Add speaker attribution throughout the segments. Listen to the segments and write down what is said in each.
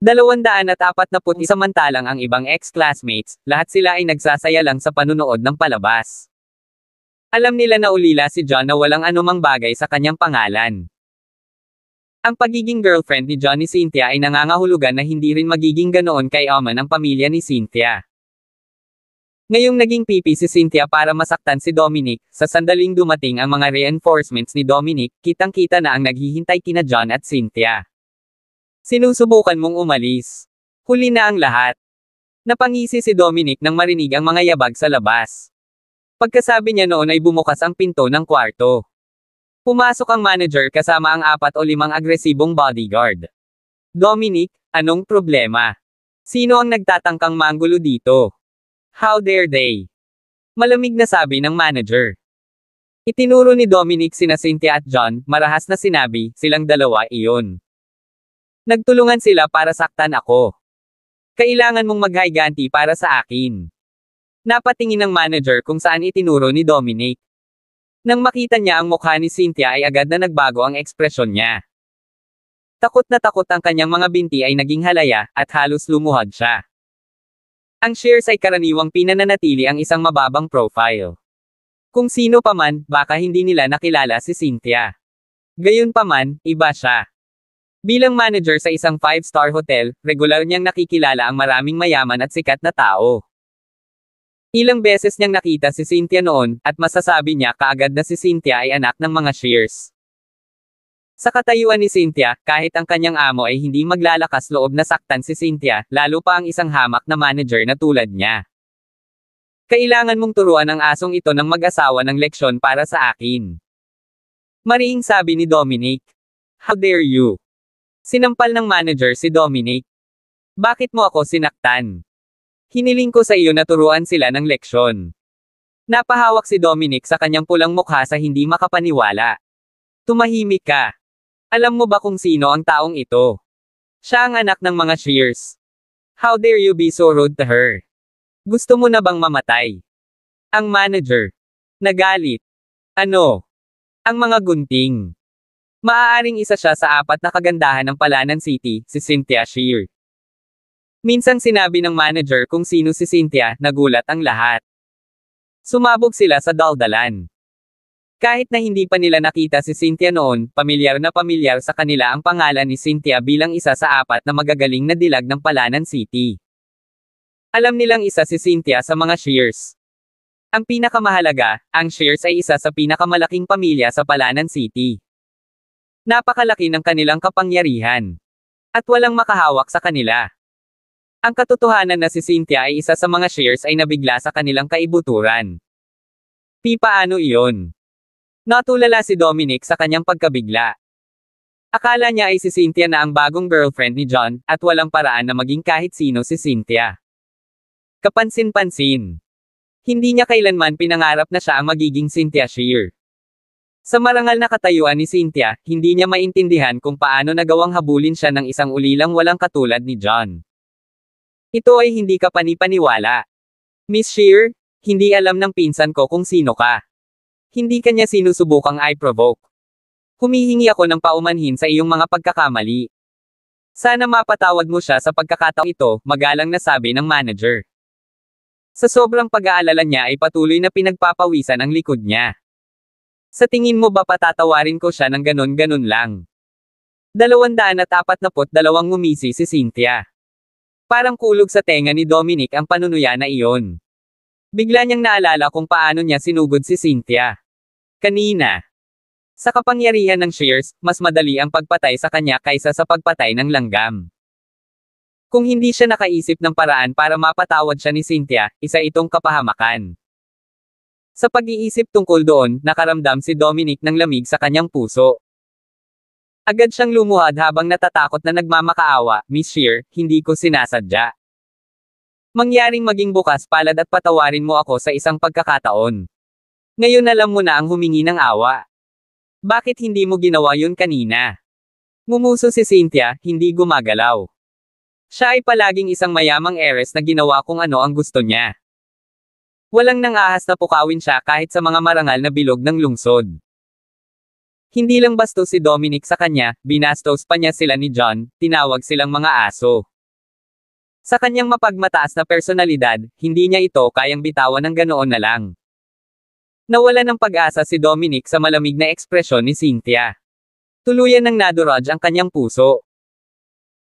Speaker 1: 241 samantalang ang ibang ex-classmates, lahat sila ay nagsasaya lang sa panunood ng palabas. Alam nila na ulila si John na walang anumang bagay sa kanyang pangalan. Ang pagiging girlfriend ni John ni Cynthia ay nangangahulugan na hindi rin magiging ganoon kay Oman ang pamilya ni Cynthia. Ngayong naging pipi si Cynthia para masaktan si Dominic, sa sandaling dumating ang mga reinforcements ni Dominic, kitang-kita na ang naghihintay kina John at Cynthia. Sinusubukan mong umalis. Huli na ang lahat. Napangisi si Dominic nang marinig ang mga yabag sa labas. Pagkasabi niya noon ay bumukas ang pinto ng kwarto. Pumasok ang manager kasama ang 4 o 5 agresibong bodyguard. Dominic, anong problema? Sino ang nagtatangkang manggulo dito? How dare they? Malamig na sabi ng manager. Itinuro ni Dominic sina Cynthia at John, marahas na sinabi, silang dalawa iyon. Nagtulungan sila para saktan ako. Kailangan mong maghayganti para sa akin. Napatingin ng manager kung saan itinuro ni Dominic. Nang makita niya ang mukha ni Cynthia ay agad na nagbago ang ekspresyon niya. Takot na takot ang kanyang mga binti ay naging halaya, at halos lumuhod siya. Ang Shears ay karaniwang pinananatili ang isang mababang profile. Kung sino pa man, baka hindi nila nakilala si Cynthia. Gayunpaman, iba siya. Bilang manager sa isang 5-star hotel, regular niyang nakikilala ang maraming mayaman at sikat na tao. Ilang beses niyang nakita si Cynthia noon, at masasabi niya kaagad na si Cynthia ay anak ng mga Shears. Sa katayuan ni Cynthia, kahit ang kanyang amo ay hindi maglalakas loob na saktan si Cynthia, lalo pa ang isang hamak na manager na tulad niya. Kailangan mong turuan ang asong ito ng mag-asawa ng leksyon para sa akin. Mariing sabi ni Dominic. How dare you? Sinampal ng manager si Dominic. Bakit mo ako sinaktan? Hiniling ko sa iyo na turuan sila ng leksyon. Napahawak si Dominic sa kanyang pulang mukha sa hindi makapaniwala. Tumahimik ka. Alam mo ba kung sino ang taong ito? Siya ang anak ng mga Shears. How dare you be so rude to her? Gusto mo na bang mamatay? Ang manager. Nagalit. Ano? Ang mga gunting. Maaaring isa siya sa 4 na kagandahan ng Palanan City, si Cynthia Shear. Minsang sinabi ng manager kung sino si Cynthia, nagulat ang lahat. Sumabog sila sa daldalan. Kahit na hindi pa nila nakita si Cynthia noon, pamilyar na pamilyar sa kanila ang pangalan ni Cynthia bilang isa sa 4 na magagaling na dilag ng Palanan City. Alam nilang isa si Cynthia sa mga Shears. Ang pinakamahalaga, ang Shears ay isa sa pinakamalaking pamilya sa Palanan City. Napakalaki ng kanilang kapangyarihan. At walang makahawak sa kanila. Ang katotohanan na si Cynthia ay isa sa mga Shears ay nabigla sa kanilang kaibuturan. Paano iyon? Natulala si Dominic sa kanyang pagkabigla. Akala niya ay si Cynthia na ang bagong girlfriend ni John, at walang paraan na maging kahit sino si Cynthia. Kapansin-pansin. Hindi niya kailanman pinangarap na siya ang magiging Cynthia Shear. Sa marangal na katayuan ni Cynthia, hindi niya maintindihan kung paano nagawang habulin siya ng isang ulilang walang katulad ni John. Ito ay hindi ka panipaniwala. Miss Shear, hindi alam ng pinsan ko kung sino ka. Hindi kanya sinusubukang i-provoke. Humihingi ako ng paumanhin sa iyong mga pagkakamali. Sana mapatawad mo siya sa pagkakataong ito, magalang na sabi ng manager. Sa sobrang pag-aalala niya ay patuloy na pinagpapawisan ang likod niya. Sa tingin mo ba patatawarin ko siya ng ganon-ganon lang? 242 ngumisi si Cynthia. Parang kulog sa tenga ni Dominic ang panunuya na iyon. Bigla niyang naalala kung paano niya sinugod si Cynthia. Kanina. Sa kapangyarihan ng Shears, mas madali ang pagpatay sa kanya kaysa sa pagpatay ng langgam. Kung hindi siya nakaisip ng paraan para mapatawad siya ni Cynthia, isa itong kapahamakan. Sa pag-iisip tungkol doon, nakaramdam si Dominic ng lamig sa kanyang puso. Agad siyang lumuhad habang natatakot na nagmamakaawa, Miss Shear, hindi ko sinasadya. Mangyaring maging bukas palad at patawarin mo ako sa isang pagkakataon. Ngayon alam mo na ang humingi ng awa. Bakit hindi mo ginawa yun kanina? Ngumuso si Cynthia, hindi gumagalaw. Siya ay palaging isang mayamang heiress na ginawa kung ano ang gusto niya. Walang nang-ahas na pukawin siya kahit sa mga marangal na bilog ng lungsod. Hindi lang bastos si Dominic sa kanya, binastos pa niya sila ni John, tinawag silang mga aso. Sa kanyang mapagmataas na personalidad, hindi niya ito kayang bitawan ng ganoon na lang. Nawala ng pag-asa si Dominic sa malamig na ekspresyon ni Cynthia. Tuluyan ng nadurog ang kanyang puso.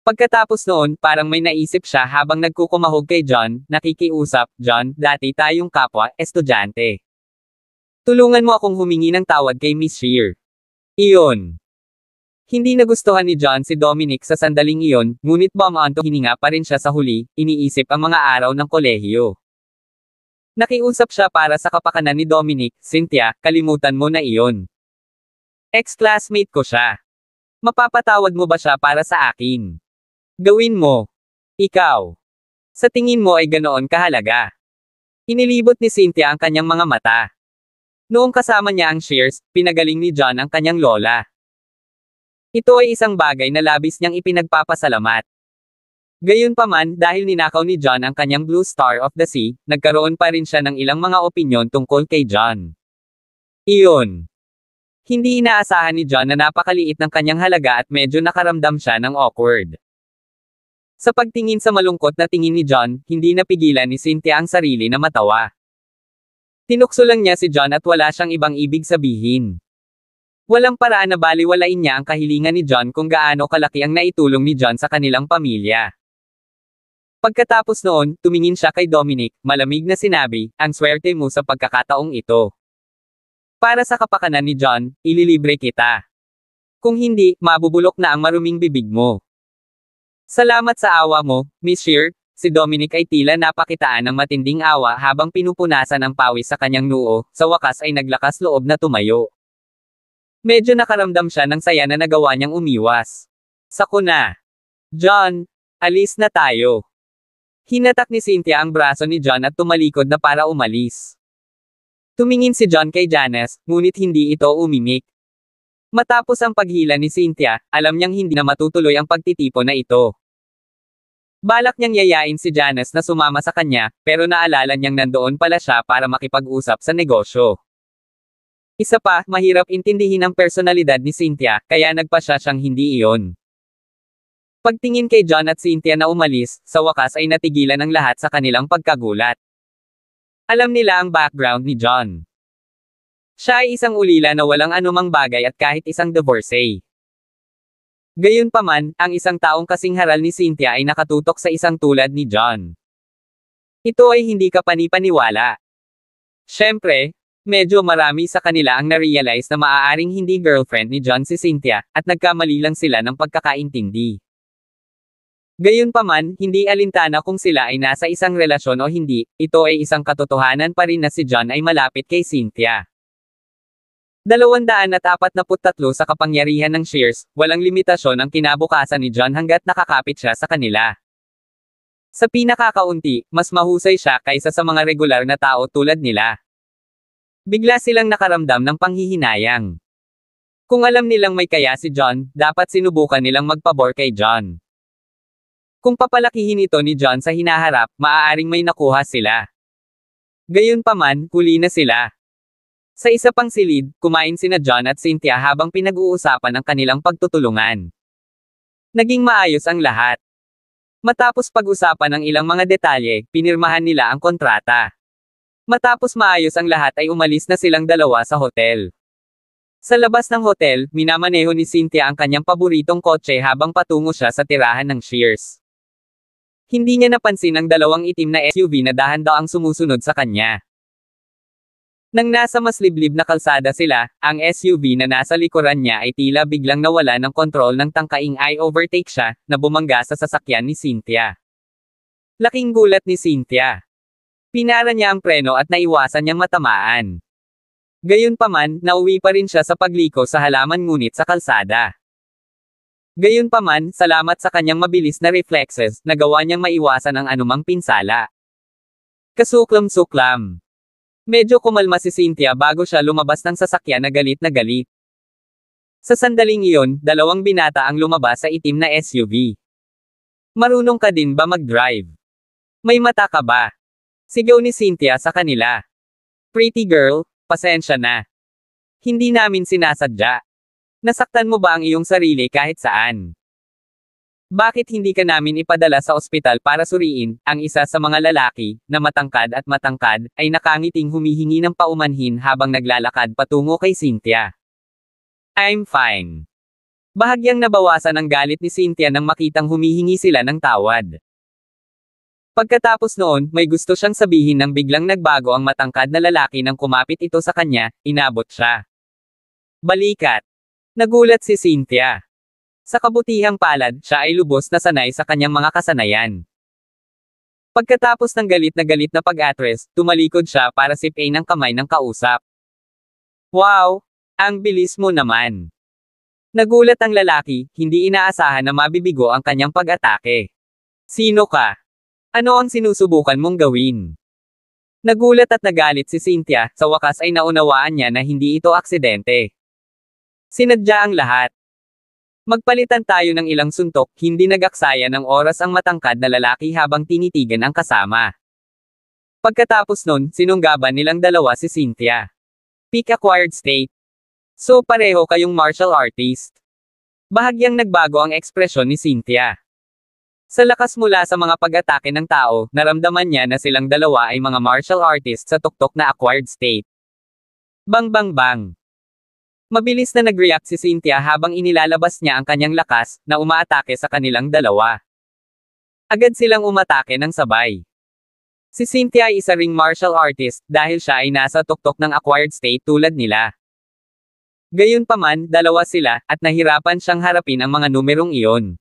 Speaker 1: Pagkatapos noon, parang may naisip siya habang nagkukumahog kay John, nakikiusap, John, dati tayong kapwa, estudyante. Tulungan mo akong humingi ng tawad kay Miss Shear. Iyon. Hindi nagustuhan ni John si Dominic sa sandaling iyon, ngunit bumanto hininga pa rin siya sa huli, iniisip ang mga araw ng kolehiyo. Nakiusap siya para sa kapakanan ni Dominic, Cynthia, kalimutan mo na iyon. Ex-classmate ko siya. Mapapatawad mo ba siya para sa akin? Gawin mo. Ikaw. Sa tingin mo ay ganoon kahalaga. Inilibot ni Cynthia ang kanyang mga mata. Noong kasama niya ang Shears, pinagaling ni John ang kanyang lola. Ito ay isang bagay na labis niyang ipinagpapasalamat. Gayunpaman, dahil ninakaw ni John ang kanyang Blue Star of the Sea, nagkaroon pa rin siya ng ilang mga opinyon tungkol kay John. Iyon. Hindi inaasahan ni John na napakaliit ng kanyang halaga at medyo nakaramdam siya ng awkward. Sa pagtingin sa malungkot na tingin ni John, hindi napigilan ni Cynthia ang sarili na matawa. Tinukso lang niya si John at wala siyang ibang ibig sabihin. Walang paraan na baliwalain niya ang kahilingan ni John kung gaano kalaki ang naitulong ni John sa kanilang pamilya. Pagkatapos noon, tumingin siya kay Dominic, malamig na sinabi, ang swerte mo sa pagkakataong ito. Para sa kapakanan ni John, ililibre kita. Kung hindi, mabubulok na ang maruming bibig mo. Salamat sa awa mo, Miss Shear. Si Dominic ay tila napakitaan ng matinding awa habang pinupunasan ang pawis sa kanyang noo, sa wakas ay naglakas loob na tumayo. Medyo nakaramdam siya ng saya na nagawa niyang umiwas. Sako na. John, alis na tayo. Hinatak ni Cynthia ang braso ni John at tumalikod na para umalis. Tumingin si John kay Janice, ngunit hindi ito umimik. Matapos ang paghila ni Cynthia, alam niyang hindi na matutuloy ang pagtitipo na ito. Balak niyang yayain si Janice na sumama sa kanya, pero naalala niyang nandoon pala siya para makipag-usap sa negosyo. Isa pa, mahirap intindihin ang personalidad ni Cynthia, kaya nagpa siyang hindi iyon. Pagtingin kay John at Cynthia na umalis, sa wakas ay natigilan ang lahat sa kanilang pagkagulat. Alam nila ang background ni John. Siya ay isang ulila na walang anumang bagay at kahit isang divorcee. Gayunpaman, ang isang taong kasing haral ni Cynthia ay nakatutok sa isang tulad ni John. Ito ay hindi kapani-paniwala. Siyempre, medyo marami sa kanila ang na-realize na maaaring hindi girlfriend ni John si Cynthia, at nagkamali lang sila ng pagkakaintindi. Gayunpaman, hindi alintana kung sila ay nasa isang relasyon o hindi, ito ay isang katotohanan pa rin na si John ay malapit kay Cynthia. 243 sa kapangyarihan ng Shears, walang limitasyon ang kinabukasan ni John hanggat nakakapit siya sa kanila. Sa pinakakaunti, mas mahusay siya kaysa sa mga regular na tao tulad nila. Bigla silang nakaramdam ng panghihinayang. Kung alam nilang may kaya si John, dapat sinubukan nilang magpabor kay John. Kung papalakihin ito ni John sa hinaharap, maaaring may nakuha sila. Gayunpaman, huli na sila. Sa isa pang silid, kumain sina John at Cynthia habang pinag-uusapan ang kanilang pagtutulungan. Naging maayos ang lahat. Matapos pag-usapan ang ilang mga detalye, pinirmahan nila ang kontrata. Matapos maayos ang lahat ay umalis na silang dalawa sa hotel. Sa labas ng hotel, minamaneho ni Cynthia ang kanyang paboritong kotse habang patungo siya sa tirahan ng Shears. Hindi niya napansin ang dalawang itim na SUV na dahan-daang sumusunod sa kanya. Nang nasa mas liblib na kalsada sila, ang SUV na nasa likuran niya ay tila biglang nawala ng kontrol ng tangkaing i-overtake siya, na bumangga sa sasakyan ni Cynthia. Laking gulat ni Cynthia. Pinara niya ang preno at naiwasan niyang matamaan. Gayunpaman, nauwi pa rin siya sa pagliko sa halaman ngunit sa kalsada. Gayunpaman, salamat sa kanyang mabilis na reflexes, nagawa niyang maiwasan ang anumang pinsala. Kasuklam-suklam. Medyo kumalma si Cynthia bago siya lumabas ng sasakyan na galit na galit. Sa sandaling iyon, dalawang binata ang lumabas sa itim na SUV. Marunong ka din ba mag-drive? May mata ka ba? Sigaw ni Cynthia sa kanila. Pretty girl, pasensya na. Hindi namin sinasadya. Nasaktan mo ba ang iyong sarili kahit saan? Bakit hindi ka namin ipadala sa ospital para suriin? Ang isa sa mga lalaki, na matangkad, ay nakangiting humihingi ng paumanhin habang naglalakad patungo kay Cynthia. I'm fine. Bahagyang nabawasan ang galit ni Cynthia nang makitang humihingi sila ng tawad. Pagkatapos noon, may gusto siyang sabihin nang biglang nagbago ang matangkad na lalaki nang kumapit ito sa kanya, inabot siya. Balikat. Nagulat si Cynthia. Sa kabutihang palad, siya ay lubos na sanay sa kanyang mga kasanayan. Pagkatapos ng galit na pag-atres, tumalikod siya para sipain ang kamay ng kausap. Wow! Ang bilis mo naman! Nagulat ang lalaki, hindi inaasahan na mabibigo ang kanyang pag-atake. Sino ka? Ano ang sinusubukan mong gawin? Nagulat at nagalit si Cynthia, sa wakas ay naunawaan niya na hindi ito aksidente. Sinadya ang lahat. Magpalitan tayo ng ilang suntok, hindi nagaksaya ng oras ang matangkad na lalaki habang tinitigan ang kasama. Pagkatapos nun, sinunggaban nilang dalawa si Cynthia. Peak acquired state. So pareho kayong martial artist. Bahagyang nagbago ang ekspresyon ni Cynthia. Sa lakas mula sa mga pag-atake ng tao, naramdaman niya na silang dalawa ay mga martial artist sa tuktok na acquired state. Bang bang bang. Mabilis na nag-react si Cynthia habang inilalabas niya ang kanyang lakas, na umaatake sa kanilang dalawa. Agad silang umatake ng sabay. Si Cynthia ay isa ring martial artist, dahil siya ay nasa tuktok ng acquired state tulad nila. Gayunpaman, dalawa sila, at nahirapan siyang harapin ang mga numerong iyon.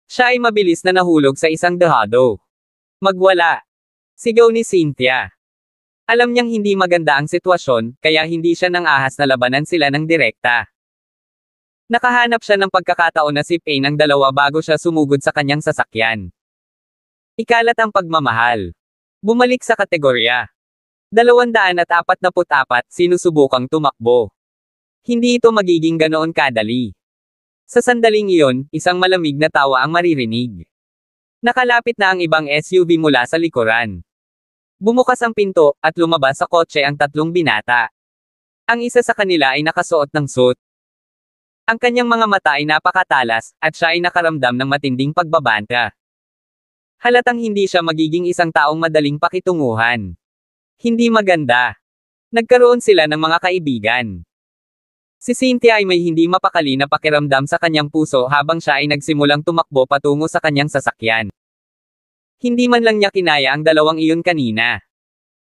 Speaker 1: Siya ay mabilis na nahulog sa isang dehado. Magwala! Sigaw ni Cynthia. Alam niyang hindi maganda ang sitwasyon, kaya hindi siya nang ahas na labanan sila ng direkta. Nakahanap siya ng pagkakataon na sipain ang dalawa bago siya sumugod sa kanyang sasakyan. Ikalat ang pagmamahal. Bumalik sa kategorya. 244, sinusubukang tumakbo. Hindi ito magiging ganoon kadali. Sa sandaling iyon, isang malamig na tawa ang maririnig. Nakalapit na ang ibang SUV mula sa likuran. Bumukas ang pinto, at lumabas sa kotse ang tatlong binata. Ang isa sa kanila ay nakasuot ng suit. Ang kanyang mga mata ay napakatalas, at siya ay nakaramdam ng matinding pagbabanta. Halatang hindi siya magiging isang taong madaling pakitunguhan. Hindi maganda. Nagkaroon sila ng mga kaibigan. Si Cynthia ay may hindi mapakali na pakiramdam sa kanyang puso habang siya ay nagsimulang tumakbo patungo sa kanyang sasakyan. Hindi man lang niya kinaya ang dalawang iyon kanina.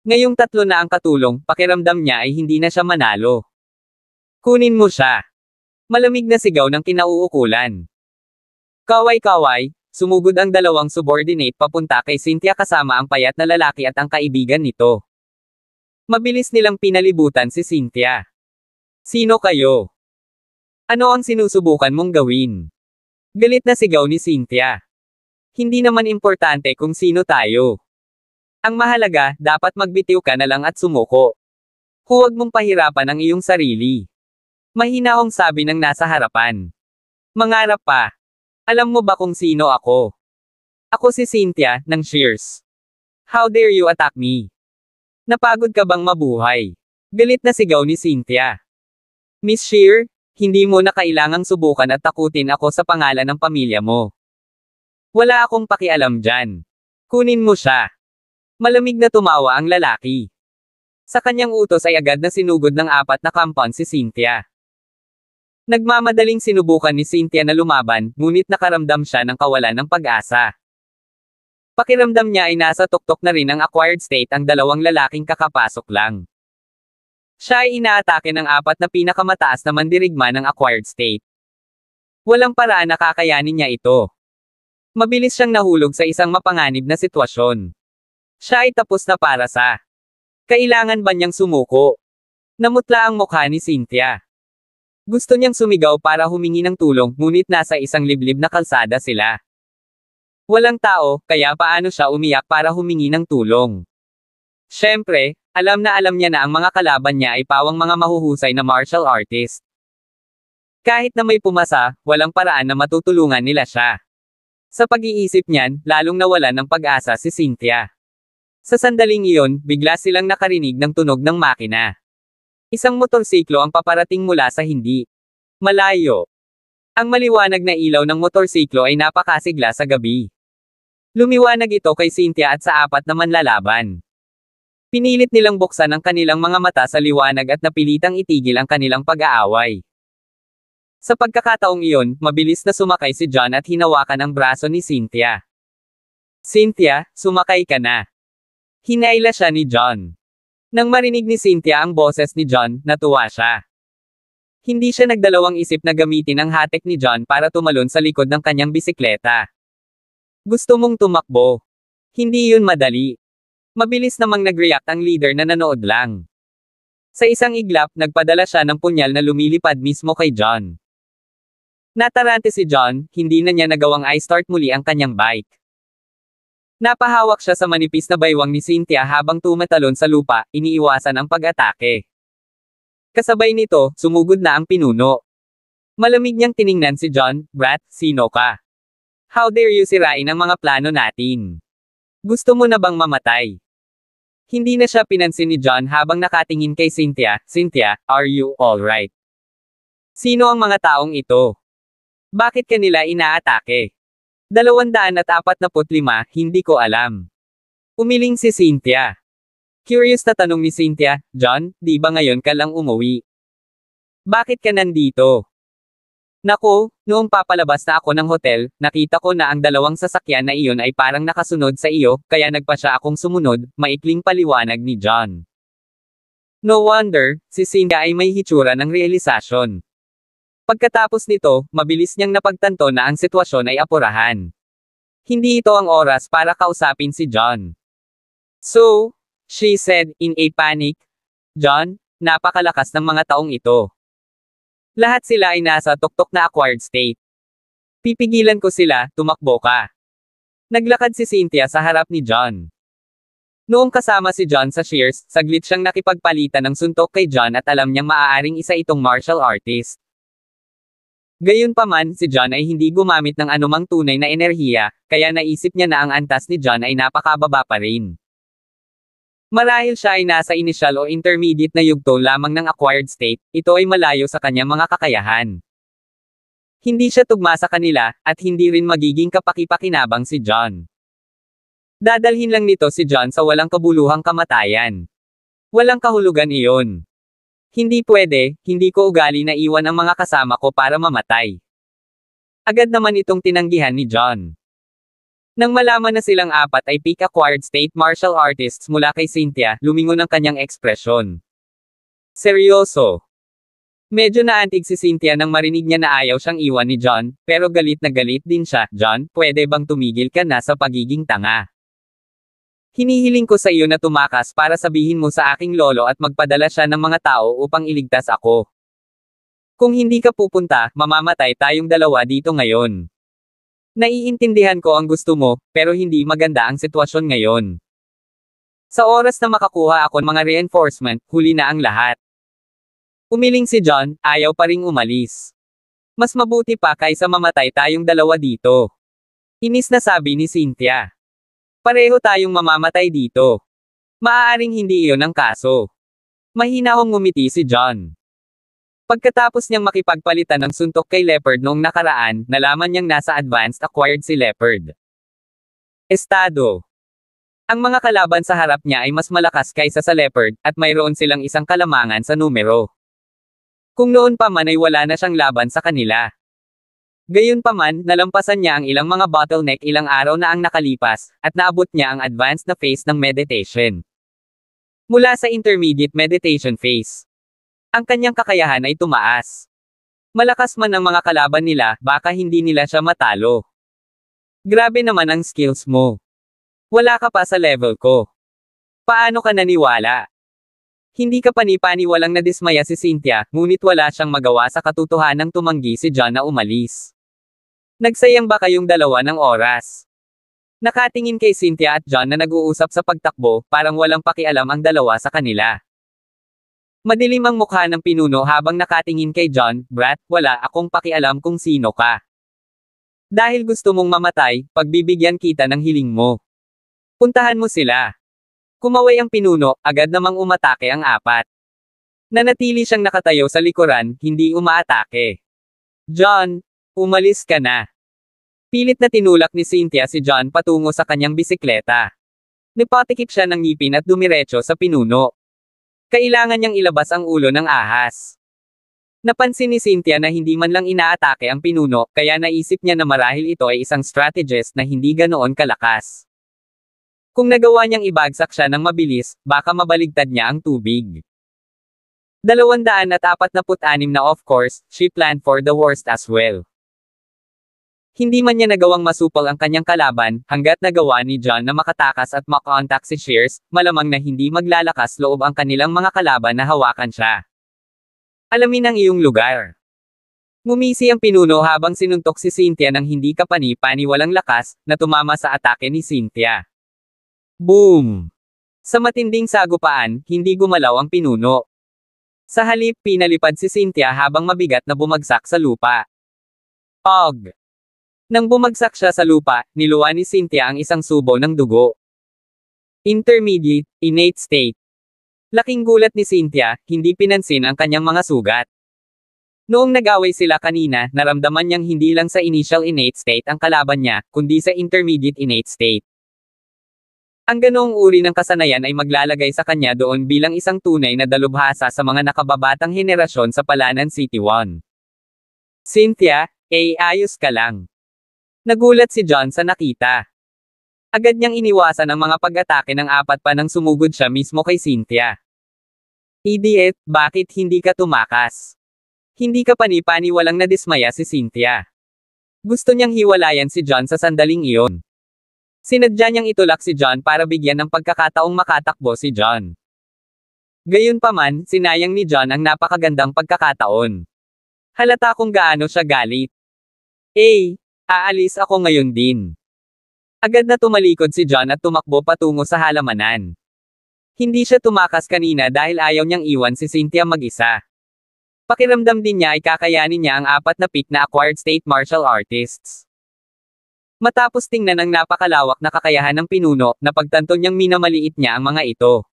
Speaker 1: Ngayong tatlo na ang katulong, pakiramdam niya ay hindi na siya manalo. Kunin mo siya. Malamig na sigaw ng kinauukulan. Kaway-kaway, sumugod ang dalawang subordinate papunta kay Cynthia kasama ang payat na lalaki at ang kaibigan nito. Mabilis nilang pinalibutan si Cynthia. Sino kayo? Ano ang sinusubukan mong gawin? Galit na sigaw ni Cynthia. Hindi naman importante kung sino tayo. Ang mahalaga, dapat magbitiw ka na lang at sumuko. Huwag mong pahirapan ang iyong sarili. Mahinahong sabi ng nasa harapan. Mangarap pa. Alam mo ba kung sino ako? Ako si Cynthia, ng Shears. How dare you attack me? Napagod ka bang mabuhay? Galit na sigaw ni Cynthia. Miss Shear, hindi mo na kailangang subukan at takutin ako sa pangalan ng pamilya mo. Wala akong pakialam dyan. Kunin mo siya. Malamig na tumawa ang lalaki. Sa kanyang utos ay agad na sinugod ng 4 na compound si Cynthia. Nagmamadaling sinubukan ni Cynthia na lumaban, ngunit nakaramdam siya ng kawalan ng pag-asa. Pakiramdam niya ay nasa tuktok na rin ang acquired state ang dalawang lalaking kakapasok lang. Siya ay inaatake ng 4 na pinakamataas na mandirigma ng acquired state. Walang paraan na kakayanin niya ito. Mabilis siyang nahulog sa isang mapanganib na sitwasyon. Siya ay tapos na para sa. Kailangan ba niyang sumuko? Namutla ang mukha ni Cynthia. Gusto niyang sumigaw para humingi ng tulong, ngunit nasa isang liblib na kalsada sila. Walang tao, kaya paano siya umiyak para humingi ng tulong? Siyempre, alam niya na ang mga kalaban niya ay pawang mga mahuhusay na martial artist. Kahit na may pumasa, walang paraan na matutulungan nila siya. Sa pag-iisip niyan, lalong nawalan ng pag-asa si Cynthia. Sa sandaling iyon, bigla silang nakarinig ng tunog ng makina. Isang motorsiklo ang paparating mula sa hindi malayo. Ang maliwanag na ilaw ng motorsiklo ay napakasigla sa gabi. Lumiwanag ito kay Cynthia at sa apat na manlalaban. Pinilit nilang buksan ang kanilang mga mata sa liwanag at napilitang itigil ang kanilang pag-aaway. Sa pagkakataong iyon, mabilis na sumakay si John at hinawakan ang braso ni Cynthia. Cynthia, sumakay ka na. Hinaila siya ni John. Nang marinig ni Cynthia ang boses ni John, natuwa siya. Hindi siya nagdalawang isip na gamitin ang hatek ni John para tumalon sa likod ng kanyang bisikleta. Gusto mong tumakbo? Hindi yun madali. Mabilis namang nag-react ang leader na nanood lang. Sa isang iglap, nagpadala siya ng punyal na lumilipad mismo kay John. Natarante si John, hindi na niya nagawang i-start muli ang kanyang bike. Napahawak siya sa manipis na baywang ni Cynthia habang tumatalon sa lupa, iniiwasan ang pag-atake. Kasabay nito, sumugod na ang pinuno. Malamig niyang tiningnan si John. Brat, sino ka? How dare you sirain ang mga plano natin? Gusto mo na bang mamatay? Hindi na siya pinansin ni John habang nakatingin kay Cynthia. Cynthia, are you alright? Sino ang mga taong ito? Bakit kanila inaatake? 245, hindi ko alam. Umiling si Cynthia. Curious na tanong ni Cynthia, John, di ba ngayon ka lang umuwi? Bakit ka nandito? Naku, noong papalabas na ako ng hotel, nakita ko na ang dalawang sasakyan na iyon ay parang nakasunod sa iyo, kaya nagpasya akong sumunod, maikling paliwanag ni John. No wonder, si Cynthia ay may hitsura ng realisasyon. Pagkatapos nito, mabilis niyang napagtanto na ang sitwasyon ay apurahan. Hindi ito ang oras para kausapin si John. So, she said, in a panic, John, napakalakas ng mga taong ito. Lahat sila ay nasa tuktok na acquired state. Pipigilan ko sila, tumakbo ka. Naglakad si Cynthia sa harap ni John. Noong kasama si John sa Shears, saglit siyang nakipagpalitan ng suntok kay John at alam niyang maaaring isa itong martial artist. Gayunpaman, si John ay hindi gumamit ng anumang tunay na enerhiya, kaya naisip niya na ang antas ni John ay napakababa pa rin. Marahil siya ay nasa initial o intermediate na yugto lamang ng acquired state, ito ay malayo sa kanyang mga kakayahan. Hindi siya tugma sa kanila, at hindi rin magiging kapaki-pakinabang si John. Dadalhin lang nito si John sa walang kabuluhang kamatayan. Walang kahulugan iyon. Hindi pwede, hindi ko ugali na iwan ang mga kasama ko para mamatay. Agad naman itong tinanggihan ni John. Nang malaman na silang apat ay peak acquired state martial artists mula kay Cynthia, lumingon ang kanyang ekspresyon. Seryoso. Medyo naantig si Cynthia nang marinig niya na ayaw siyang iwan ni John, pero galit na galit din siya. John, pwede bang tumigil ka na sa pagiging tanga? Hinihiling ko sa iyo na tumakas para sabihin mo sa aking lolo at magpadala siya ng mga tao upang iligtas ako. Kung hindi ka pupunta, mamamatay tayong dalawa dito ngayon. Naiintindihan ko ang gusto mo, pero hindi maganda ang sitwasyon ngayon. Sa oras na makakuha ako ng mga reinforcement, huli na ang lahat. Umiling si John, ayaw pa ring umalis. Mas mabuti pa kaysa mamatay tayong dalawa dito. Inis na sabi ni Cynthia. Pareho tayong mamamatay dito. Maaaring hindi iyon ang kaso. Mahinahong ngumiti si John. Pagkatapos niyang makipagpalitan ng suntok kay Leopard noong nakaraan, nalaman niyang nasa advanced acquired si Leopard. Estado. Ang mga kalaban sa harap niya ay mas malakas kaysa sa Leopard, at mayroon silang isang kalamangan sa numero. Kung noon pa man ay wala na siyang laban sa kanila. Gayunpaman, nalampasan niya ang ilang mga bottleneck ilang araw na ang nakalipas, at naabot niya ang advanced na phase ng meditation. Mula sa intermediate meditation phase, ang kanyang kakayahan ay tumaas. Malakas man ang mga kalaban nila, baka hindi nila siya matalo. Grabe naman ang skills mo. Wala ka pa sa level ko. Paano ka naniwala? Hindi ka panipaniwalang nadismaya si Cynthia, ngunit wala siyang magawa sa katotohanang tumanggi si John na umalis. Nagsayang ba kayong dalawa ng oras? Nakatingin kay Cynthia at John na nag-uusap sa pagtakbo, parang walang pakialam ang dalawa sa kanila. Madilim ang mukha ng pinuno habang nakatingin kay John. Brat, wala akong pakialam kung sino ka. Dahil gusto mong mamatay, pagbibigyan kita ng hiling mo. Puntahan mo sila. Kumaway ang pinuno, agad namang umatake ang apat. Nanatili siyang nakatayo sa likuran, hindi umaatake. John, umalis ka na. Pilit na tinulak ni Cynthia si John patungo sa kanyang bisikleta. Nipatikip siya ng ngipin at dumiretso sa pinuno. Kailangan niyang ilabas ang ulo ng ahas. Napansin ni Cynthia na hindi man lang inaatake ang pinuno, kaya naisip niya na marahil ito ay isang strategist na hindi ganoon kalakas. Kung nagawa niyang ibagsak siya ng mabilis, baka mabaligtad niya ang tubig. 246 na of course, she planned for the worst as well. Hindi man niya nagawang masupol ang kanyang kalaban, hanggat nagawa ni John na makatakas at makontak si Shears, malamang na hindi maglalakas loob ang kanilang mga kalaban na hawakan siya. Alamin ang iyong lugar. Ngumisi ang pinuno habang sinuntok si Cynthia ng hindi kapani-pani walang lakas, na tumama sa atake ni Cynthia. Boom! Sa matinding sagupaan, hindi gumalaw ang pinuno. Sa halip, pinalipad si Cynthia habang mabigat na bumagsak sa lupa. Og! Nang bumagsak siya sa lupa, niluwa ni Cynthia ang isang subo ng dugo. Intermediate, innate state. Laking gulat ni Cynthia, hindi pinansin ang kanyang mga sugat. Noong nag-away sila kanina, naramdaman niyang hindi lang sa initial innate state ang kalaban niya, kundi sa intermediate innate state. Ang ganoong uri ng kasanayan ay maglalagay sa kanya doon bilang isang tunay na dalubhasa sa mga nakababatang henerasyon sa Palanan City 1. Cynthia, ayos ka lang. Nagulat si John sa nakita. Agad niyang iniwasan ang mga pag-atake ng apat pa nang sumugod siya mismo kay Cynthia. Idiot, bakit hindi ka tumakas? Hindi ka pani-pani walang nadismaya si Cynthia. Gusto niyang hiwalayan si John sa sandaling iyon. Sinadya niyang itulak si John para bigyan ng pagkakataong makatakbo si John. Gayunpaman, sinayang ni John ang napakagandang pagkakataon. Halata kung gaano siya galit. Aalis ako ngayon din. Agad na tumalikod si John at tumakbo patungo sa halamanan. Hindi siya tumakas kanina dahil ayaw niyang iwan si Cynthia mag-isa. Pakiramdam din niya ay kakayanin niya ang apat na pick na acquired state martial artists. Matapos tingnan ang napakalawak na kakayahan ng pinuno, napagtanto niyang minamaliit niya ang mga ito.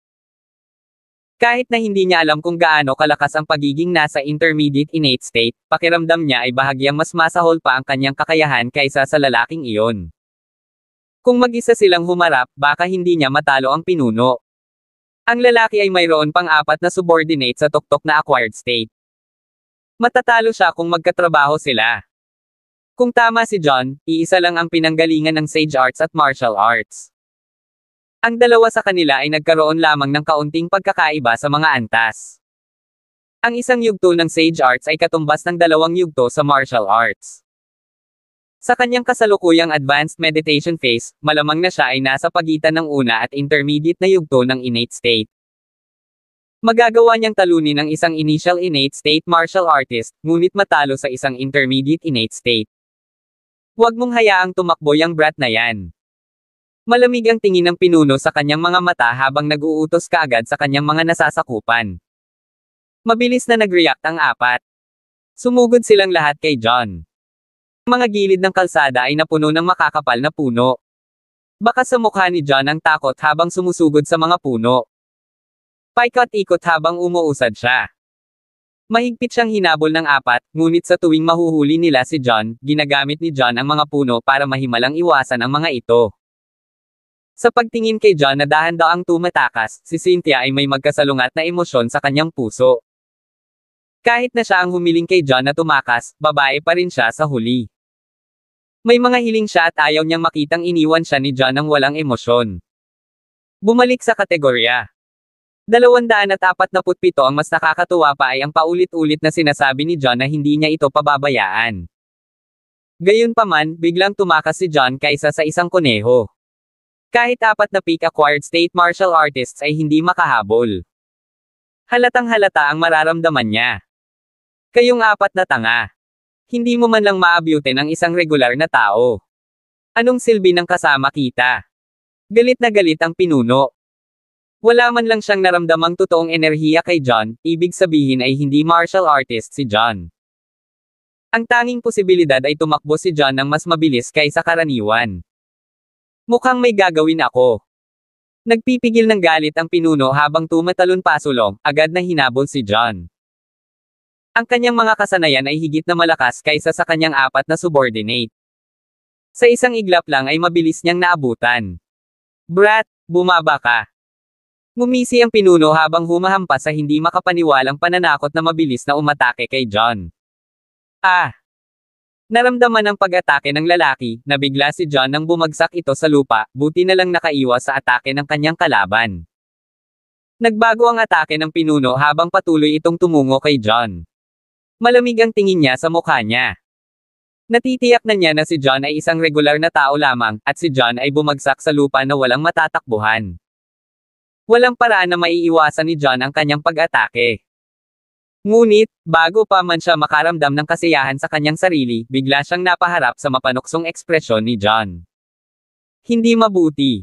Speaker 1: Kahit na hindi niya alam kung gaano kalakas ang pagiging nasa intermediate innate state, pakiramdam niya ay bahagyang mas masahol pa ang kanyang kakayahan kaysa sa lalaking iyon. Kung mag-isa silang humarap, baka hindi niya matalo ang pinuno. Ang lalaki ay mayroon pang apat na subordinate sa tuktok na acquired state. Matatalo siya kung magkatrabaho sila. Kung tama si John, iisa lang ang pinanggalingan ng sage arts at martial arts. Ang dalawa sa kanila ay nagkaroon lamang ng kaunting pagkakaiba sa mga antas. Ang isang yugto ng sage arts ay katumbas ng dalawang yugto sa martial arts. Sa kanyang kasalukuyang advanced meditation phase, malamang na siya ay nasa pagitan ng una at intermediate na yugto ng innate state. Magagawa niyang talunin ang isang initial innate state martial artist, ngunit matalo sa isang intermediate innate state. Huwag mong hayaang tumakbo yang brat na yan. Malamig ang tingin ng pinuno sa kanyang mga mata habang nag-uutos kaagad sa kanyang mga nasasakupan. Mabilis na nag-react ang apat. Sumugod silang lahat kay John. Ang mga gilid ng kalsada ay napuno ng makakapal na puno. Baka sa mukha ni John ang takot habang sumusugod sa mga puno. Paikot-ikot habang umuusad siya. Mahigpit siyang hinabol ng apat, ngunit sa tuwing mahuhuli nila si John, ginagamit ni John ang mga puno para mahimalang iwasan ang mga ito. Sa pagtingin kay John na dahan daw ang tumatakas, si Cynthia ay may magkasalungat na emosyon sa kanyang puso. Kahit na siya ang humiling kay John na tumakas, babae pa rin siya sa huli. May mga hiling siya at ayaw niyang makitang iniwan siya ni John ng walang emosyon. Bumalik sa kategorya. 247 ang mas nakakatuwa pa ay ang paulit-ulit na sinasabi ni John na hindi niya ito pababayaan. Gayunpaman, biglang tumakas si John kaysa sa isang kuneho. Kahit apat na peak acquired state martial artists ay hindi makahabol. Halatang halata ang mararamdaman niya. Kayong apat na tanga. Hindi mo man lang maabutin ang isang regular na tao. Anong silbi ng kasama kita? Galit na galit ang pinuno. Wala man lang siyang naramdamang totoong enerhiya kay John, ibig sabihin ay hindi martial artist si John. Ang tanging posibilidad ay tumakbo si John ng mas mabilis kaysa karaniwan. Mukhang may gagawin ako. Nagpipigil ng galit ang pinuno habang tumatalon pasulong, agad na hinabol si John. Ang kanyang mga kasanayan ay higit na malakas kaysa sa kanyang apat na subordinate. Sa isang iglap lang ay mabilis niyang naabutan. Brat, bumaba ka. Ngumisi ang pinuno habang humahampas sa hindi makapaniwalang pananakot na mabilis na umatake kay John. Ah! Naramdaman ang pag-atake ng lalaki, nabigla si John nang bumagsak ito sa lupa, buti na lang nakaiwas sa atake ng kanyang kalaban. Nagbago ang atake ng pinuno habang patuloy itong tumungo kay John. Malamig ang tingin niya sa mukha niya. Natitiyak na niya na si John ay isang regular na tao lamang, at si John ay bumagsak sa lupa na walang matatakbuhan. Walang paraan na maiiwasan ni John ang kanyang pag-atake. Ngunit, bago pa man siya makaramdam ng kasiyahan sa kanyang sarili, bigla siyang napaharap sa mapanuksong ekspresyon ni John. Hindi mabuti.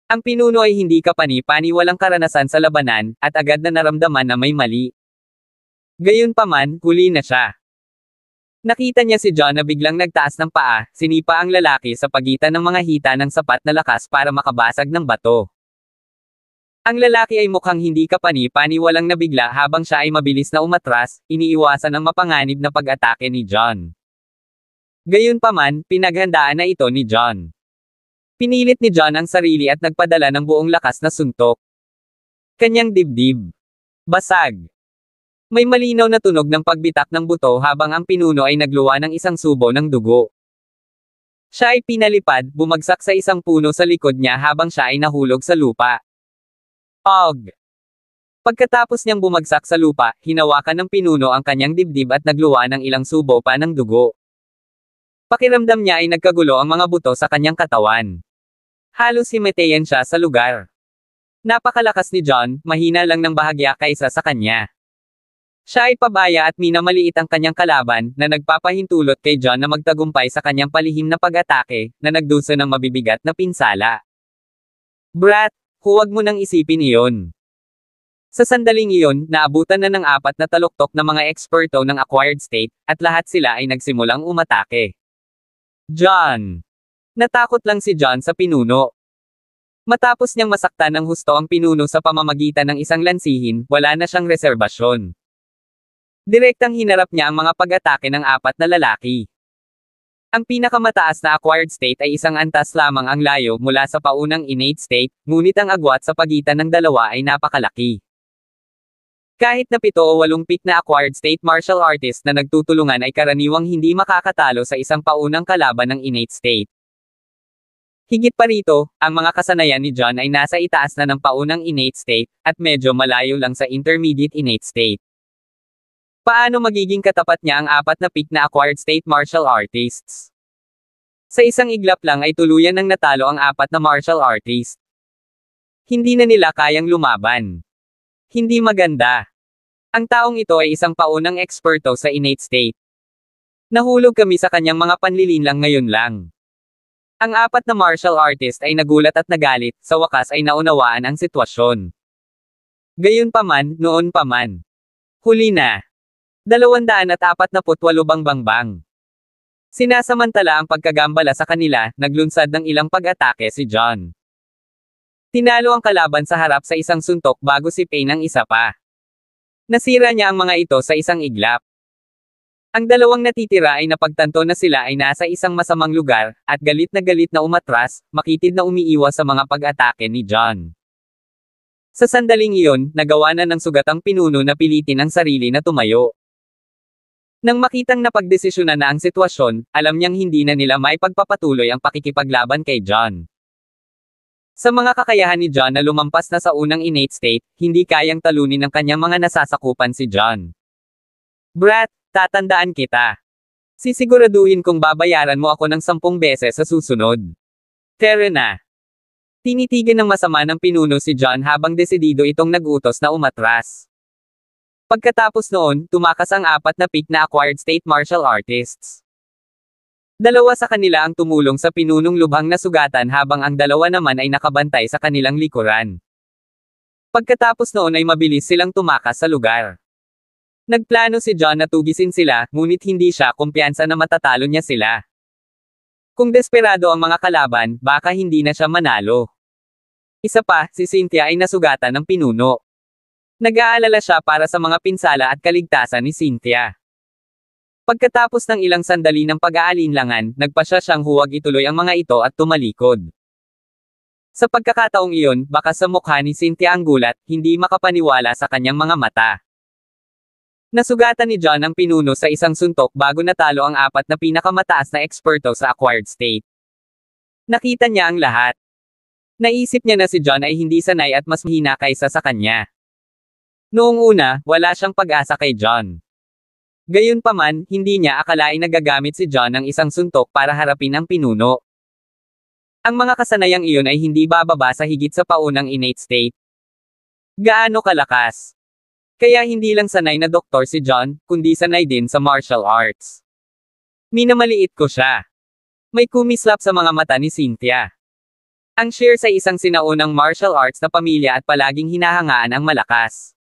Speaker 1: Ang pinuno ay hindi kapani-pani walang karanasan sa labanan, at agad na naramdaman na may mali. Gayunpaman, huli na siya. Nakita niya si John na biglang nagtaas ng paa, sinipa ang lalaki sa pagitan ng mga hita ng sapat na lakas para makabasag ng bato. Ang lalaki ay mukhang hindi kapani-pani walang nabigla habang siya ay mabilis na umatras, iniiwasan ang mapanganib na pag-atake ni John. Gayunpaman, pinaghandaan na ito ni John. Pinilit ni John ang sarili at nagpadala ng buong lakas na suntok. Kanyang dibdib. Basag. May malinaw na tunog ng pagbitak ng buto habang ang pinuno ay nagluwa ng isang subo ng dugo. Siya ay pinalipad, bumagsak sa isang puno sa likod niya habang siya ay nahulog sa lupa. Og! Pagkatapos niyang bumagsak sa lupa, hinawakan ng pinuno ang kanyang dibdib at nagluwa ng ilang subo pa ng dugo. Pakiramdam niya ay nagkagulo ang mga buto sa kanyang katawan. Halos himatayan siya sa lugar. Napakalakas ni John, mahina lang ng bahagya kaysa sa kanya. Siya ay pabaya at minamaliit ang kanyang kalaban, na nagpapahintulot kay John na magtagumpay sa kanyang palihim na pag-atake, na nagdusa ng mabibigat na pinsala. Brat! Huwag mo nang isipin iyon. Sa sandaling iyon, naabutan na ng apat na taluktok na mga eksperto ng acquired state, at lahat sila ay nagsimulang umatake. John! Natakot lang si John sa pinuno. Matapos niyang masaktan ng husto ang pinuno sa pamamagitan ng isang lansihin, wala na siyang reserbasyon. Direktang hinarap niya ang mga pag-atake ng apat na lalaki. Ang pinakamataas na acquired state ay isang antas lamang ang layo mula sa paunang innate state, ngunit ang agwat sa pagitan ng dalawa ay napakalaki. Kahit na 7 o 8 peak na acquired state martial artist na nagtutulungan ay karaniwang hindi makakatalo sa isang paunang kalaban ng innate state. Higit pa rito, ang mga kasanayan ni John ay nasa itaas na ng paunang innate state, at medyo malayo lang sa intermediate innate state. Paano magiging katapat niya ang apat na peak na acquired state martial artists? Sa isang iglap lang ay tuluyan ng natalo ang apat na martial artist. Hindi na nila kayang lumaban. Hindi maganda. Ang taong ito ay isang paunang eksperto sa innate state. Nahulog kami sa kanyang mga panlilinlang ngayon lang. Ang apat na martial artist ay nagulat at nagalit, sa wakas ay naunawaan ang sitwasyon. Gayunpaman, noon pa man. Huli na. 248 bangbang. Sinasamantala ang pagkagambala sa kanila, naglunsad ng ilang pag-atake si John. Tinalo ang kalaban sa harap sa isang suntok bago sipin ang isa pa. Nasira niya ang mga ito sa isang iglap. Ang dalawang natitira ay napagtanto na sila ay nasa isang masamang lugar, at galit na umatras, makitid na umiiwas sa mga pag-atake ni John. Sa sandaling iyon, nagawa na ng sugatang pinuno na pilitin ang sarili na tumayo. Nang makitang napagdesisyonan na ang sitwasyon, alam niyang hindi na nila may pagpapatuloy ang pakikipaglaban kay John. Sa mga kakayahan ni John na lumampas na sa unang innate state, hindi kayang talunin ng kanyang mga nasasakupan si John. Brat, tatandaan kita. Sisiguraduhin kong babayaran mo ako ng 10 beses sa susunod. Tara na. Tinitigan ng masama ng pinuno si John habang desidido itong nag-utos na umatras. Pagkatapos noon, tumakas ang apat na peak na acquired state martial artists. 2 sa kanila ang tumulong sa pinunong lubhang na sugatan habang ang 2 naman ay nakabantay sa kanilang likuran. Pagkatapos noon ay mabilis silang tumakas sa lugar. Nagplano si John na tugisin sila, ngunit hindi siya kumpiyansa na matatalo niya sila. Kung desperado ang mga kalaban, baka hindi na siya manalo. Isa pa, si Cynthia ay nasugatan ng pinuno. Nag-aalala siya para sa mga pinsala at kaligtasan ni Cynthia. Pagkatapos ng ilang sandali ng pag-aalinlangan, nagpasya siyang huwag ituloy ang mga ito at tumalikod. Sa pagkakataong iyon, baka sa mukha ni Cynthia ang gulat, hindi makapaniwala sa kanyang mga mata. Nasugatan ni John ang pinuno sa isang suntok bago natalo ang 4 na pinakamataas na eksperto sa acquired state. Nakita niya ang lahat. Naisip niya na si John ay hindi sanay at mas mahina kaysa sa kanya. Noong una, wala siyang pag-asa kay John. Gayunpaman, hindi niya akalain na gagamit si John ng isang suntok para harapin ang pinuno. Ang mga kasanayang iyon ay hindi bababa sa higit sa paunang innate state. Gaano kalakas? Kaya hindi lang sanay na doktor si John, kundi sanay din sa martial arts. Minamaliit ko siya. May kumislap sa mga mata ni Cynthia. Ang Shears ay isang sinaunang martial arts na pamilya at palaging hinahangaan ang malakas.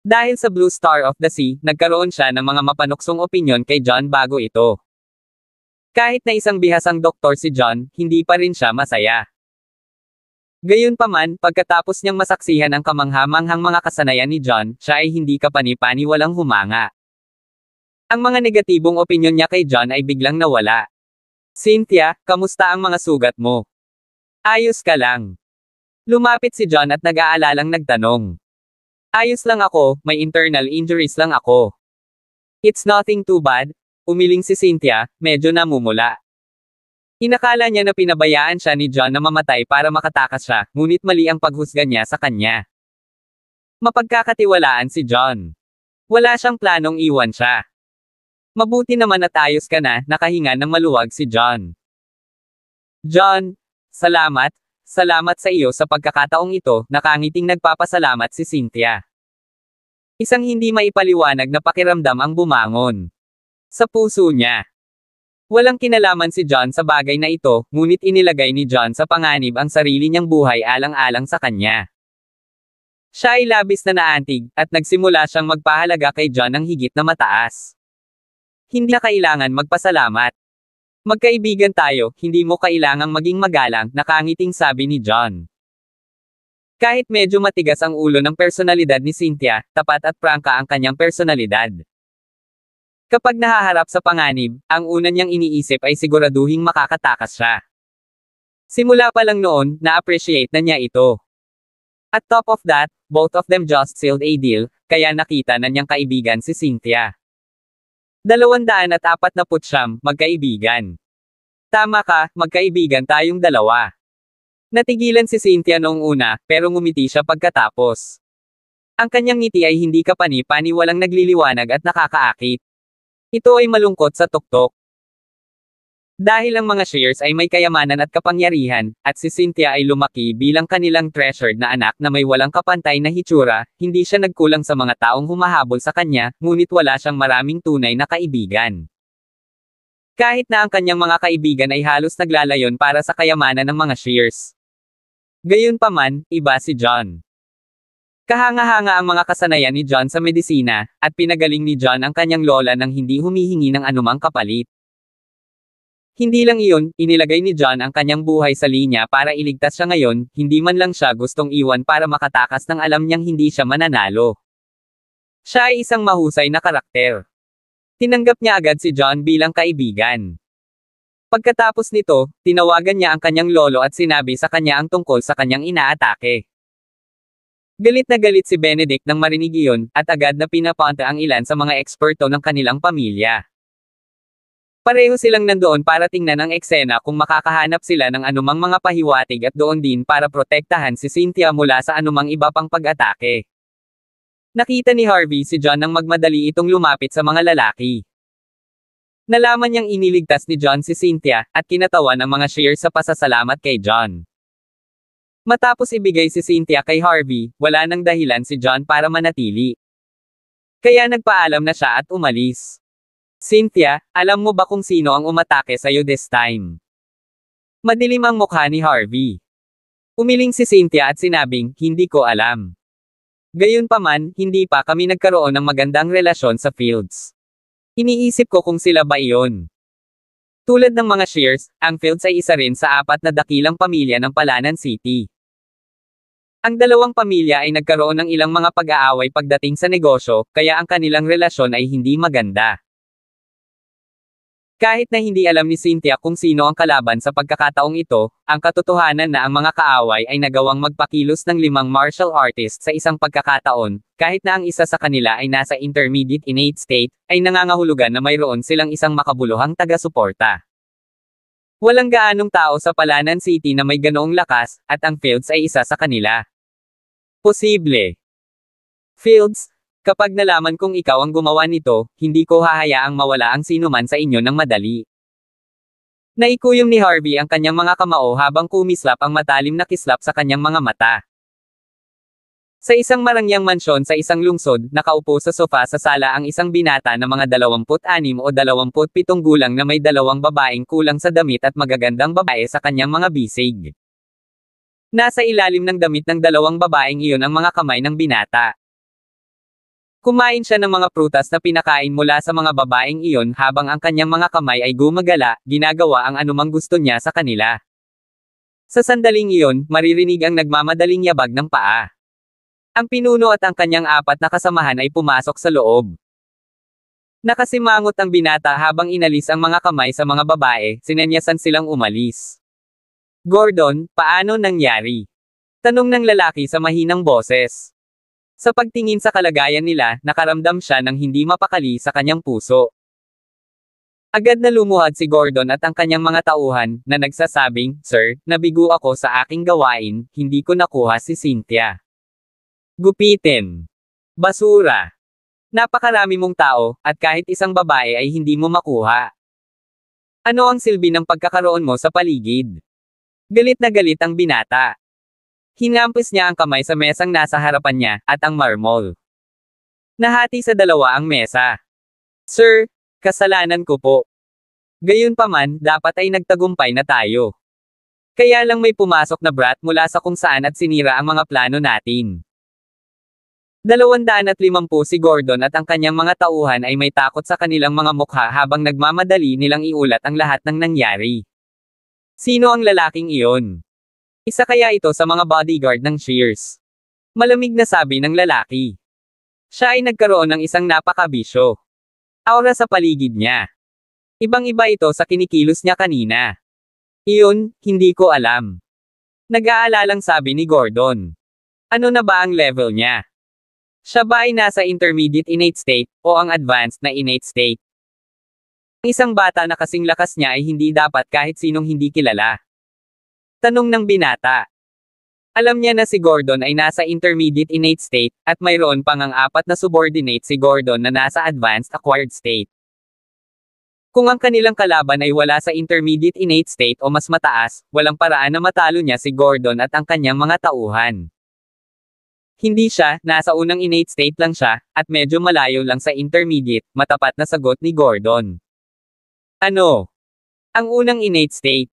Speaker 1: Dahil sa Blue Star of the Sea, nagkaroon siya ng mga mapanuksong opinyon kay John bago ito. Kahit na isang bihasang doktor si John, hindi pa rin siya masaya. Gayunpaman, pagkatapos niyang masaksihan ang kamangha-manghang mga kasanayan ni John, siya ay hindi kapani-paniwalang humanga. Ang mga negatibong opinyon niya kay John ay biglang nawala. Cynthia, kamusta ang mga sugat mo? Ayos ka lang. Lumapit si John at nag-aalalang nagtanong. Ayos lang ako, may internal injuries lang ako. It's nothing too bad. Umiling si Cynthia, medyo namumula. Inakala niya na pinabayaan siya ni John na mamatay para makatakas siya, ngunit mali ang paghusga niya sa kanya. Mapagkakatiwalaan si John. Wala siyang planong iwan siya. Mabuti naman at ayos ka na, nakahinga ng maluwag si John. John, salamat. Salamat sa iyo sa pagkakataong ito, nakangiting nagpapasalamat si Cynthia. Isang hindi maipaliwanag na pakiramdam ang bumangon sa puso niya. Walang kinalaman si John sa bagay na ito, ngunit inilagay ni John sa panganib ang sarili niyang buhay alang-alang sa kanya. Siya ay labis na naantig, at nagsimula siyang magpahalaga kay John ng higit na mataas. Hindi na kailangan magpasalamat. Magkaibigan tayo, hindi mo kailangang maging magalang, nakangiting sabi ni John. Kahit medyo matigas ang ulo ng personalidad ni Cynthia, tapat at prangka ang kanyang personalidad. Kapag nahaharap sa panganib, ang una niyang iniisip ay siguraduhing makakatakas siya. Simula pa lang noon, na-appreciate na niya ito. At top of that, both of them just sealed a deal, kaya nakita na niyang kaibigan si Cynthia. 249, magkaibigan. Tama ka, magkaibigan tayong dalawa. Natigilan si Cynthia noong una, pero ngumiti siya pagkatapos. Ang kanyang ngiti ay hindi kapani-paniwalang nagliliwanag at nakakaakit. Ito ay malungkot sa tuktok. Dahil ang mga Shears ay may kayamanan at kapangyarihan, at si Cynthia ay lumaki bilang kanilang treasured na anak na may walang kapantay na hitsura, hindi siya nagkulang sa mga taong humahabol sa kanya, ngunit wala siyang maraming tunay na kaibigan. Kahit na ang kanyang mga kaibigan ay halos naglalayon para sa kayamanan ng mga Shears. Gayunpaman, iba si John. Kahanga-hanga ang mga kasanayan ni John sa medisina, at pinagaling ni John ang kanyang lola nang hindi humihingi ng anumang kapalit. Hindi lang iyon, inilagay ni John ang kanyang buhay sa linya para iligtas siya ngayon, hindi man lang siya gustong iwan para makatakas ng alam niyang hindi siya mananalo. Siya ay isang mahusay na karakter. Tinanggap niya agad si John bilang kaibigan. Pagkatapos nito, tinawagan niya ang kanyang lolo at sinabi sa kanya ang tungkol sa kanyang inaatake. Galit na galit si Benedict nang marinig iyon, at agad na pinapunta ang ilan sa mga eksperto ng kanilang pamilya. Pareho silang nandoon para tingnan ang eksena kung makakahanap sila ng anumang mga pahiwatig at doon din para protektahan si Cynthia mula sa anumang iba pang pag-atake. Nakita ni Harvey si John nang magmadali itong lumapit sa mga lalaki. Nalaman niyang iniligtas ni John si Cynthia, at kinatawan ng mga Shears sa pasasalamat kay John. Matapos ibigay si Cynthia kay Harvey, wala nang dahilan si John para manatili. Kaya nagpaalam na siya at umalis. Cynthia, alam mo ba kung sino ang umatake sa'yo this time? Madilim ang mukha ni Harvey. Umiling si Cynthia at sinabing, hindi ko alam. Gayunpaman, hindi pa kami nagkaroon ng magandang relasyon sa Fields. Iniisip ko kung sila ba iyon. Tulad ng mga Shears, ang Fields ay isa rin sa 4 na dakilang pamilya ng Palanan City. Ang dalawang pamilya ay nagkaroon ng ilang mga pag-aaway pagdating sa negosyo, kaya ang kanilang relasyon ay hindi maganda. Kahit na hindi alam ni Cynthia kung sino ang kalaban sa pagkakataong ito, ang katotohanan na ang mga kaaway ay nagawang magpakilos ng 5 martial artists sa isang pagkakataon, kahit na ang isa sa kanila ay nasa intermediate innate state, ay nangangahulugan na mayroon silang isang makabuluhang taga-suporta. Walang gaanong tao sa Palanan City na may ganoong lakas, at ang Fields ay isa sa kanila. Posible. Fields, kapag nalaman kong ikaw ang gumawa nito, hindi ko hahayaang mawala ang sinuman sa inyo ng madali. Naikuyom ni Harvey ang kanyang mga kamao habang kumislap ang matalim na kislap sa kanyang mga mata. Sa isang marangyang mansyon sa isang lungsod, nakaupo sa sofa sa sala ang isang binata na mga 26 o 27 gulang na may 2 babaeng kulang sa damit at magagandang babae sa kanyang mga bisig. Nasa ilalim ng damit ng 2 babaeng iyon ang mga kamay ng binata. Kumain siya ng mga prutas na pinakain mula sa mga babaeng iyon habang ang kanyang mga kamay ay gumagala, ginagawa ang anumang gusto niya sa kanila. Sa sandaling iyon, maririnig ang nagmamadaling yabag ng paa. Ang pinuno at ang kanyang 4 na kasamahan ay pumasok sa loob. Nakasimangot ang binata habang inalis ang mga kamay sa mga babae, sinenyasan silang umalis. Gordon, paano nangyari? Tanong ng lalaki sa mahinang boses. Sa pagtingin sa kalagayan nila, nakaramdam siya ng hindi mapakali sa kanyang puso. Agad na lumuhad si Gordon at ang kanyang mga tauhan, na nagsasabing, "Sir, nabigo ako sa aking gawain, hindi ko nakuha si Cynthia." Gupitin. Basura. Napakarami mong tao, at kahit isang babae ay hindi mo makuha. Ano ang silbi ng pagkakaroon mo sa paligid? Galit na galit ang binata. Hinampis niya ang kamay sa mesang nasa harapan niya, at ang marmol. Nahati sa 2 ang mesa. Sir, kasalanan ko po. Gayunpaman, dapat ay nagtagumpay na tayo. Kaya lang may pumasok na brat mula sa kung saan at sinira ang mga plano natin. 250 si Gordon at ang kanyang mga tauhan ay may takot sa kanilang mga mukha habang nagmamadali nilang iulat ang lahat ng nangyari. Sino ang lalaking iyon? Isa kaya ito sa mga bodyguard ng Shears? Malamig na sabi ng lalaki. Siya ay nagkaroon ng isang napakabisyo. Aura sa paligid niya. Ibang-iba ito sa kinikilos niya kanina. Iyon, hindi ko alam. Nag-aalalang sabi ni Gordon. Ano na ba ang level niya? Siya ba ay nasa intermediate innate state, o ang advanced na innate state? Ang isang bata na kasing lakas niya ay hindi dapat kahit sinong hindi kilala. Tanong ng binata. Alam niya na si Gordon ay nasa intermediate innate state, at mayroon pang ang 4 na subordinate si Gordon na nasa advanced acquired state. Kung ang kanilang kalaban ay wala sa intermediate innate state o mas mataas, walang paraan na matalo niya si Gordon at ang kanyang mga tauhan. Hindi siya, nasa unang innate state lang siya, at medyo malayo lang sa intermediate, matapat na sagot ni Gordon. Ano? Ang unang innate state.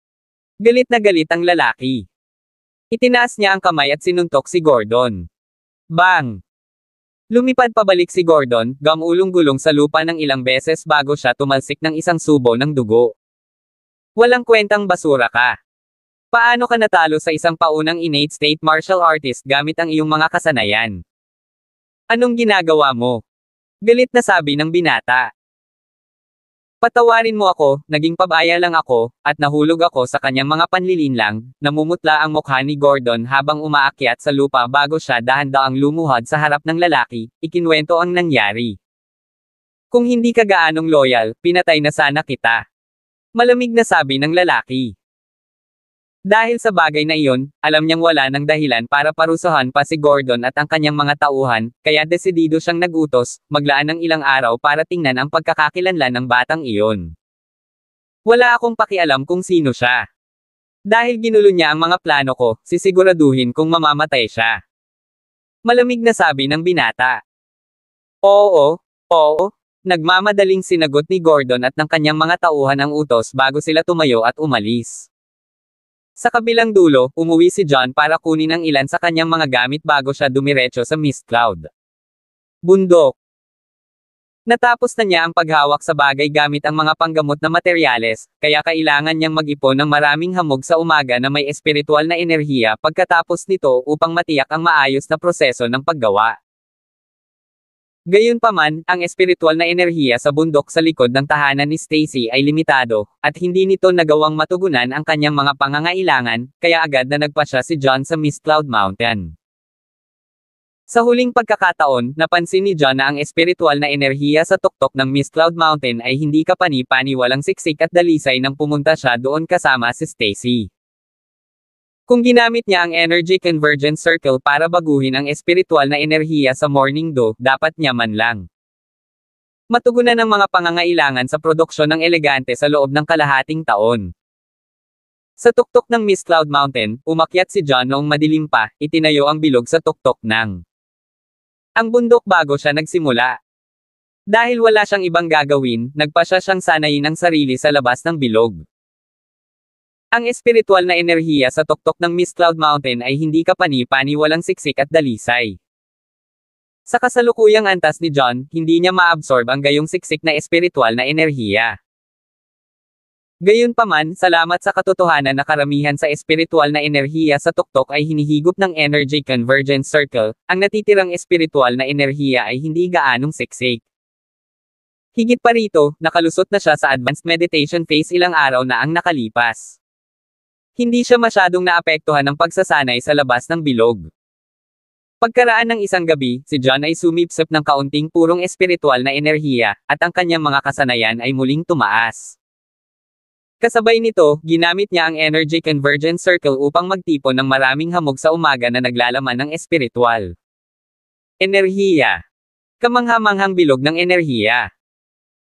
Speaker 1: Galit na galit ang lalaki. Itinaas niya ang kamay at sinuntok si Gordon. Bang! Lumipad pabalik si Gordon, gamulong-gulong sa lupa ng ilang beses bago siya tumalsik ng isang subo ng dugo. Walang kwentang basura ka. Paano ka natalo sa isang paunang innate state martial artist gamit ang iyong mga kasanayan? Anong ginagawa mo? Galit na sabi ng binata. Patawarin mo ako, naging pabaya lang ako, at nahulog ako sa kanyang mga panlilinlang, namumutla ang mukha ni Gordon habang umaakyat sa lupa bago siya dahan-daang lumuhad sa harap ng lalaki, ikinwento ang nangyari. Kung hindi ka gaanong loyal, pinatay na sana kita. Malamig na sabi ng lalaki. Dahil sa bagay na iyon, alam niyang wala ng dahilan para parusahan pa si Gordon at ang kanyang mga tauhan, kaya desidido siyang nagutos, maglaan ng ilang araw para tingnan ang pagkakakilanlan ng batang iyon. Wala akong pakialam kung sino siya. Dahil ginulo niya ang mga plano ko, sisiguraduhin kung mamamatay siya. Malamig na sabi ng binata. Oo, nagmamadaling sinagot ni Gordon at ng kanyang mga tauhan ang utos bago sila tumayo at umalis. Sa kabilang dulo, umuwi si John para kunin ang ilan sa kanyang mga gamit bago siya dumiretso sa mist cloud. Bundok. Natapos na niya ang paghawak sa bagay gamit ang mga panggamot na materyales, kaya kailangan niyang mag-ipon ng maraming hamog sa umaga na may espiritual na enerhiya pagkatapos nito upang matiyak ang maayos na proseso ng paggawa. Gayunpaman, ang espiritual na enerhiya sa bundok sa likod ng tahanan ni Stacy ay limitado, at hindi nito nagawang matugunan ang kanyang mga pangangailangan, kaya agad na nagpa siya si John sa Mist Cloud Mountain. Sa huling pagkakataon, napansin ni John na ang espiritual na enerhiya sa tuktok ng Mist Cloud Mountain ay hindi kapani-paniwalang siksik at dalisay nang pumunta siya doon kasama si Stacy. Kung ginamit niya ang Energy Convergence Circle para baguhin ang espiritual na enerhiya sa Morning Dew, dapat niya man lang matugunan ang mga pangangailangan sa produksyon ng elegante sa loob ng kalahating taon. Sa tuktok ng Mist Cloud Mountain, umakyat si John noong madilim pa, itinayo ang bilog sa tuktok ng ang bundok bago siya nagsimula. Dahil wala siyang ibang gagawin, nagpa siyang sanayin ang sarili sa labas ng bilog. Ang espiritual na enerhiya sa tuktok ng Mist Cloud Mountain ay hindi kapani-paniwalang siksik at dalisay. Sa kasalukuyang antas ni John, hindi niya maabsorb ang gayong siksik na espiritual na enerhiya. Gayunpaman, salamat sa katotohanan na karamihan sa espiritual na enerhiya sa tuktok ay hinihigop ng Energy Convergence Circle, ang natitirang espiritual na enerhiya ay hindi gaanong siksik. Higit pa rito, nakalusot na siya sa advanced meditation phase ilang araw na ang nakalipas. Hindi siya masyadong naapektuhan ng pagsasanay sa labas ng bilog. Pagkaraan ng isang gabi, si John ay sumipsip ng kaunting purong espiritual na enerhiya, at ang kanyang mga kasanayan ay muling tumaas. Kasabay nito, ginamit niya ang Energy Convergence Circle upang magtipon ng maraming hamog sa umaga na naglalaman ng espiritual enerhiya. Kamangha-manghang bilog ng enerhiya.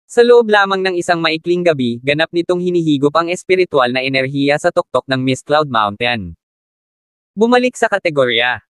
Speaker 1: Sa loob lamang ng isang maikling gabi, ganap nitong hinihigop ang espiritual na enerhiya sa tuktok ng Mist Cloud Mountain. Bumalik sa kategorya.